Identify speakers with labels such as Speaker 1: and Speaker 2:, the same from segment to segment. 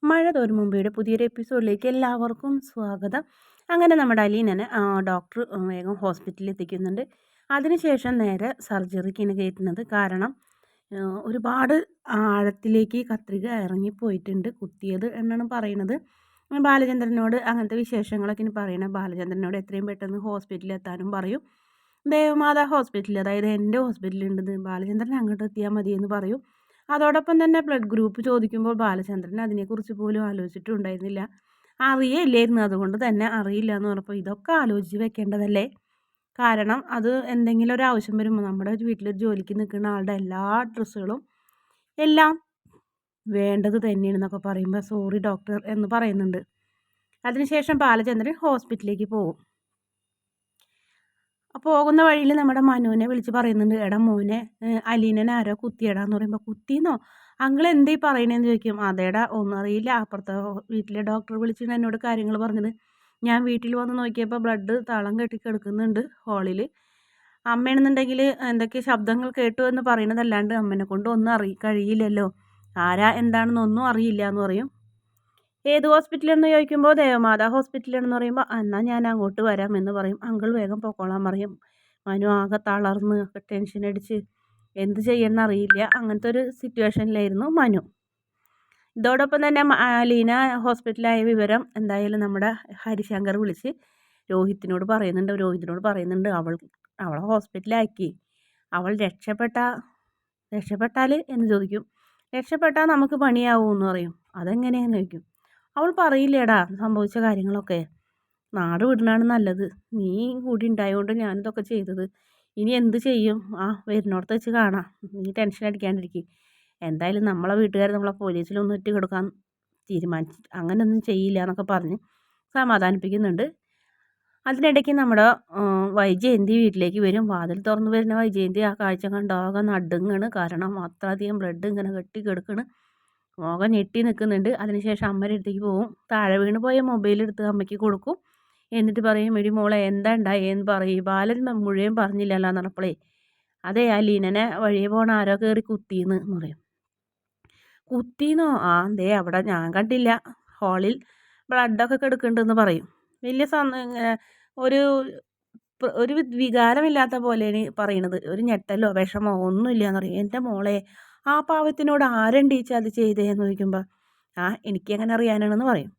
Speaker 1: മഴ തോരും മുമ്പയുടെ പുതിയൊരു എപ്പിസോഡിലേക്ക് എല്ലാവർക്കും സ്വാഗതം. അങ്ങനെ നമ്മുടെ അലീനനെ ഡോക്ടർ വേഗം ഹോസ്പിറ്റലിൽ എത്തിക്കുന്നുണ്ട്. അതിനുശേഷം നേരെ സർജറിക്കാണ് കയറ്റുന്നത്. കാരണം ഒരുപാട് ആഴത്തിലേക്ക് കത്രിക ഇറങ്ങിപ്പോയിട്ടുണ്ട് കുത്തിയത് എന്നാണ് പറയുന്നത്. ബാലചന്ദ്രനോട് അങ്ങനത്തെ വിശേഷങ്ങളൊക്കെ ഇനി പറയണം. ബാലചന്ദ്രനോട് എത്രയും പെട്ടെന്ന് ഹോസ്പിറ്റലിൽ എത്താനും പറയും. ദേവമാതാ ഹോസ്പിറ്റൽ, അതായത് എൻ്റെ ഹോസ്പിറ്റലുണ്ട്, ബാലചന്ദ്രൻ അങ്ങോട്ട് എത്തിയാൽ മതി എന്ന് പറയും. അതോടൊപ്പം തന്നെ ബ്ലഡ് ഗ്രൂപ്പ് ചോദിക്കുമ്പോൾ ബാലചന്ദ്രൻ അതിനെക്കുറിച്ച് പോലും ആലോചിച്ചിട്ടുണ്ടായിരുന്നില്ല. അറിയില്ലായിരുന്നു, അതുകൊണ്ട് തന്നെ അറിയില്ല എന്ന് പറഞ്ഞപ്പോൾ ഇതൊക്കെ ആലോചിച്ച് വെക്കേണ്ടതല്ലേ. കാരണം അത് എന്തെങ്കിലും ഒരു ആവശ്യം വരുമ്പോൾ നമ്മുടെ വീട്ടിലൊരു ജോലിക്ക് നിൽക്കുന്ന ആളുടെ എല്ലാ ഡ്രസ്സുകളും എല്ലാം വേണ്ടത് തന്നെയാണെന്നൊക്കെ പറയുമ്പോൾ സോറി ഡോക്ടർ എന്ന് പറയുന്നുണ്ട്. അതിനുശേഷം ബാലചന്ദ്രൻ ഹോസ്പിറ്റലിലേക്ക് പോകും. പോകുന്ന വഴിയിൽ നമ്മുടെ മനുവിനെ വിളിച്ച് പറയുന്നുണ്ട്, എടാ മോനെ, അലീനനെ ആരോ കുത്തിയടാന്ന് പറയുമ്പോൾ കുത്തിയെന്നോ, അങ്കിൾ എന്തേ പറയണേന്ന് ചോദിക്കും. അതേടാ ഒന്നും അറിയില്ല, അപ്പുറത്തെ വീട്ടിലെ ഡോക്ടർ വിളിച്ചിട്ട് എന്നോട് കാര്യങ്ങൾ പറഞ്ഞത്. ഞാൻ വീട്ടിൽ വന്ന് നോക്കിയപ്പോൾ ബ്ലഡ് തളം കെട്ടി കിടക്കുന്നുണ്ട് ഹാളിൽ. അമ്മയാണെന്നുണ്ടെങ്കിൽ എന്തൊക്കെ ശബ്ദങ്ങൾ കേട്ടു എന്ന് പറയുന്നതല്ലാണ്ട് അമ്മനെ കൊണ്ട് ഒന്നും കഴിയില്ലല്ലോ, ആരാ എന്താണെന്നൊന്നും അറിയില്ല എന്ന് പറയും. ഏത് ഹോസ്പിറ്റലെന്ന് ചോദിക്കുമ്പോൾ ദേവമാതാ ഹോസ്പിറ്റലാണെന്ന് പറയുമ്പോൾ എന്നാൽ ഞാൻ അങ്ങോട്ട് വരാം എന്ന് പറയും. അങ്കിൾ വേഗം പൊക്കോളാൻ പറയും. മനു ആകെ തളർന്ന് ടെൻഷൻ അടിച്ച് എന്ത് ചെയ്യുമെന്ന് അറിയില്ല, അങ്ങനത്തെ ഒരു സിറ്റുവേഷനിലായിരുന്നു മനു. ഇതോടൊപ്പം തന്നെ ലീന ഹോസ്പിറ്റലായ വിവരം എന്തായാലും നമ്മുടെ ഹരിശങ്കർ വിളിച്ച് രോഹിത്തിനോട് പറയുന്നുണ്ട് അവളെ ഹോസ്പിറ്റലാക്കി. അവൾ രക്ഷപ്പെട്ടാൽ എന്ന് ചോദിക്കും. രക്ഷപ്പെട്ടാൽ നമുക്ക് പണിയാവുമെന്ന് പറയും. അതെങ്ങനെയാന്ന് ചോദിക്കും. അവൾ പറയില്ലേടാ സംഭവിച്ച കാര്യങ്ങളൊക്കെ. നാട് വിടണതാണ് നല്ലത്. നീ കൂടി ഉണ്ടായതുകൊണ്ട് ഞാനിതൊക്കെ ചെയ്തത്. ഇനി എന്ത് ചെയ്യും? വരുന്നിടത്ത് വെച്ച് കാണാം. നീ ടെൻഷൻ അടിക്കാണ്ടിരിക്കും. എന്തായാലും നമ്മളെ വീട്ടുകാർ നമ്മളെ പോലീസിലൊന്നും ഇട്ട് കൊടുക്കാൻ തീരുമാനിച്ചു, അങ്ങനെയൊന്നും ചെയ്യില്ല എന്നൊക്കെ പറഞ്ഞ് സമാധാനിപ്പിക്കുന്നുണ്ട്. അതിനിടയ്ക്ക് നമ്മുടെ വൈജയന്തി വീട്ടിലേക്ക് വരും. വാതിൽ തുറന്ന് വരുന്ന വൈജയന്തി ആ കാഴ്ച കണ്ടാകെ നടുങ്ങണ്. കാരണം അത്രയധികം ബ്ലഡ് ഇങ്ങനെ കെട്ടി കിടക്കണ്. മോഹൻ ഞെട്ടി നിൽക്കുന്നുണ്ട്. അതിനുശേഷം അമ്മയുടെ അടുത്തേക്ക് പോകും. താഴെ വീണ് പോയ മൊബൈൽ എടുത്ത് അമ്മയ്ക്ക് കൊടുക്കും. എന്നിട്ട് പറയും, എടി മോളെ എന്താ ഉണ്ടായെന്ന് പറയും. ബാലൻ മുഴുവൻ പറഞ്ഞില്ലല്ലോ എന്ന് പറഞ്ഞപ്പോഴേ, അതെ ആ ലീനനെ വഴിയെ പോണ ആരോ കയറി കുത്തിയെന്ന് പറയും. കുത്തിയെന്നോ? ദേ അവിടെ ഞാൻ കണ്ടില്ല, ഹാളിൽ ബ്ലഡൊക്കെ കിടക്കുന്നുണ്ടെന്ന് പറയും. വലിയ ഒരു ഒരു വികാരമില്ലാത്ത പോലെയാണ് പറയണത്. ഒരു ഞെട്ടലോ വിഷമോ ഒന്നുമില്ല എന്ന് പറയും. എൻ്റെ മോളെ, ആ പാവത്തിനോട് ആരണ്ടീച്ച അത് ചെയ്തേന്ന് ചോദിക്കുമ്പോൾ എനിക്കങ്ങനെ അറിയാനാണെന്ന് പറയും.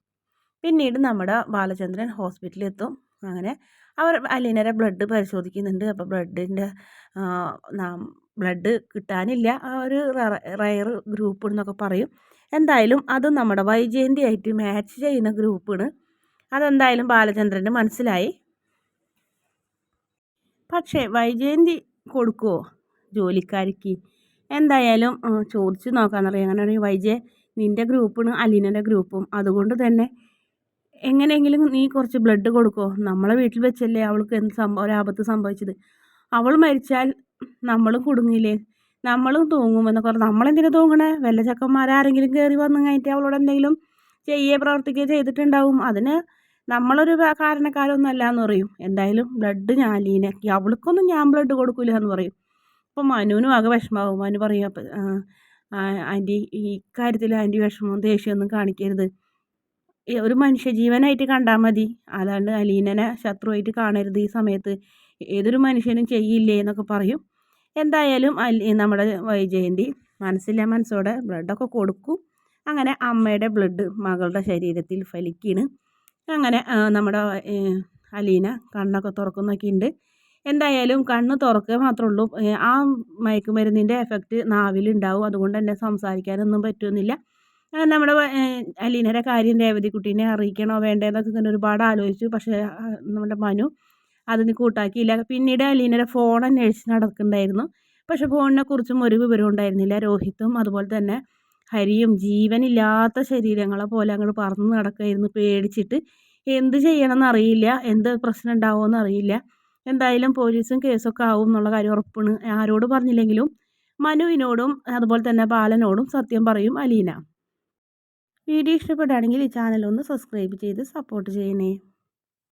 Speaker 1: പിന്നീട് നമ്മുടെ ബാലചന്ദ്രൻ ഹോസ്പിറ്റലിൽ എത്തും. അങ്ങനെ അവർ അലീനയുടെ ബ്ലഡ് പരിശോധിക്കുന്നുണ്ട്. അപ്പോൾ ബ്ലഡ് കിട്ടാനില്ല, ഒരു റയർ ഗ്രൂപ്പ് എന്നൊക്കെ പറയും. എന്തായാലും അത് നമ്മുടെ വൈജയന്തി ആയിട്ട് മാച്ച് ചെയ്യുന്ന ഗ്രൂപ്പാണ്. അതെന്തായാലും ബാലചന്ദ്രന് മനസ്സിലായി. പക്ഷേ വൈജയന്തി കൊടുക്കുമോ ജോലിക്കാരിക്ക്? എന്തായാലും ചോദിച്ച് നോക്കാമെന്നറിയാം. അങ്ങനെയാണെങ്കിൽ വൈജയ്, നിൻ്റെ ഗ്രൂപ്പാണ് അലീനൻ്റെ ഗ്രൂപ്പും, അതുകൊണ്ട് തന്നെ എങ്ങനെയെങ്കിലും നീ കുറച്ച് ബ്ലഡ് കൊടുക്കുമോ? നമ്മളെ വീട്ടിൽ വെച്ചല്ലേ അവൾക്ക് ഒരാപത്ത് സംഭവിച്ചത്. അവൾ മരിച്ചാൽ നമ്മളും കുടുങ്ങിയില്ലേ, നമ്മളും തൂങ്ങുമെന്നൊക്കെ പറഞ്ഞു. നമ്മളെന്തിനാ തൂങ്ങണേ? വല്ല ചക്കന്മാരാരെങ്കിലും കയറി വന്നു കഴിഞ്ഞിട്ട് അവളോട് എന്തെങ്കിലും പ്രവർത്തിക്കുകയോ ചെയ്തിട്ടുണ്ടാവും. അതിന് നമ്മളൊരു കാരണക്കാരൊന്നും അല്ല എന്ന് പറയും. എന്തായാലും ബ്ലഡ് ഞാൻ അലീനയ്ക്ക്, അവൾക്കൊന്നും ഞാൻ ബ്ലഡ് കൊടുക്കില്ല എന്ന് പറയും. അപ്പോൾ മനുവിനും ആകെ വിഷമാവും. മനു പറയും, അപ്പം ആൻറ്റി ഈ കാര്യത്തിൽ ആൻറ്റി വിഷമവും ദേഷ്യമൊന്നും കാണിക്കരുത്, ഒരു മനുഷ്യജീവനായിട്ട് കണ്ടാൽ മതി, അല്ലാണ്ട് അലീനനെ ശത്രുവായിട്ട് കാണരുത്. ഈ സമയത്ത് ഏതൊരു മനുഷ്യനും ചെയ്യില്ലേ എന്നൊക്കെ പറയും. എന്തായാലും നമ്മുടെ വൈജയന്തി മനസ്സോടെ ബ്ലഡൊക്കെ കൊടുക്കും. അങ്ങനെ അമ്മയുടെ ബ്ലഡ് മകളുടെ ശരീരത്തിൽ ഫലിക്കുകയാണ്. അങ്ങനെ നമ്മുടെ അലീന കണ്ണൊക്കെ തുറക്കുന്നൊക്കെ ഉണ്ട്. എന്തായാലും കണ്ണ് തുറക്കുക മാത്രമേ ഉള്ളൂ. ആ മയക്കുമരുന്നിൻ്റെ എഫക്റ്റ് നാവിലുണ്ടാവും. അതുകൊണ്ട് തന്നെ സംസാരിക്കാനൊന്നും പറ്റുന്നില്ല. നമ്മുടെ അലീനയുടെ കാര്യം രേവതിക്കുട്ടീനെ അറിയിക്കണോ വേണ്ടതെന്നൊക്കെ ഇങ്ങനെ ഒരുപാട് ആലോചിച്ചു. പക്ഷേ നമ്മുടെ മനു അതിന് കൂട്ടാക്കിയില്ല. പിന്നീട് അലീനയുടെ ഫോൺ അന്വേഷിച്ച് നടക്കുന്നുണ്ടായിരുന്നു. പക്ഷെ ഫോണിനെ കുറിച്ചും ഒരു വിവരവും ഉണ്ടായിരുന്നില്ല. രോഹിത്തും അതുപോലെ തന്നെ ഹരിയും ജീവനില്ലാത്ത ശരീരങ്ങളെ പോലെ അങ്ങോട്ട് പറന്ന് നടക്കുകയായിരുന്നു, പേടിച്ചിട്ട്. എന്ത് ചെയ്യണമെന്ന് അറിയില്ല, എന്ത് പ്രശ്നം ഉണ്ടാവുമെന്ന് അറിയില്ല. എന്തായാലും പോലീസും കേസൊക്കെ ആവും എന്നുള്ള കാര്യം ഉറപ്പാണ്. ആരോട് പറഞ്ഞില്ലെങ്കിലും മനുവിനോടും അതുപോലെ തന്നെ ബാലനോടും സത്യം പറയും അലീന. വീഡിയോ ഇഷ്ടപ്പെടുകയാണെങ്കിൽ ഈ ചാനൽ ഒന്ന് സബ്സ്ക്രൈബ് ചെയ്ത് സപ്പോർട്ട് ചെയ്യണേ.